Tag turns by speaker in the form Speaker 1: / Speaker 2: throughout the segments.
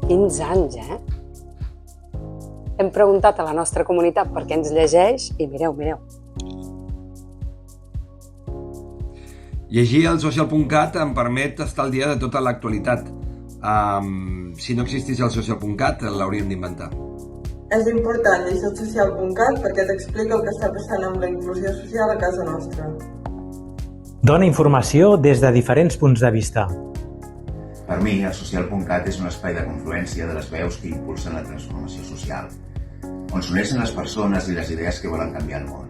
Speaker 1: 15 anys, eh? Hem preguntat a la nostra comunitat per què ens llegeix i mireu.
Speaker 2: Llegir el social.cat em permet estar al dia de tota l'actualitat. Si no existís el social.cat, l'hauríem d'inventar.
Speaker 3: És important llegir el social.cat perquè t'explica el que està passant amb la inclusió social a casa nostra.
Speaker 4: Dona informació des de diferents punts de vista.
Speaker 5: Per mi, el social.cat és un espai de confluència de les veus que impulsen la transformació social, on s'uneixen les persones i les idees que volen canviar el món.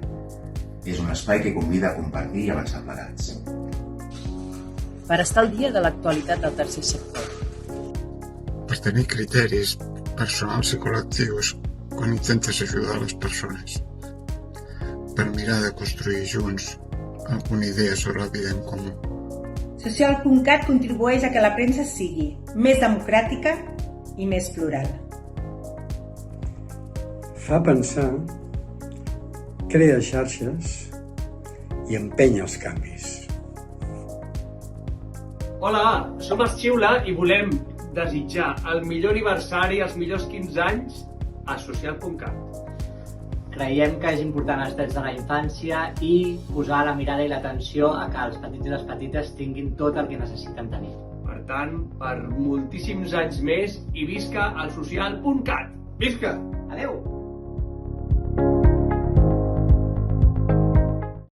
Speaker 5: És un espai que convida a compartir i avançar plegats.
Speaker 6: Per estar al dia de l'actualitat del tercer sector.
Speaker 7: Per tenir criteris personals i col·lectius quan intentes ajudar les persones. Per mirar de construir junts alguna idea sobre la vida en comú.
Speaker 8: Social.cat contribueix a que la premsa sigui més democràtica i més plural.
Speaker 9: Fa pensar, crea xarxes i empenya els canvis.
Speaker 10: Hola, som els Xiula i volem desitjar el millor aniversari, els millors 15 anys a social.cat.
Speaker 11: Creiem que és important els drets de la infància i posar la mirada i l'atenció a que els petits i les petites tinguin tot el que necessiten tenir.
Speaker 10: Per tant, per moltíssims anys més i visca el social.cat! Visca!
Speaker 11: Adeu!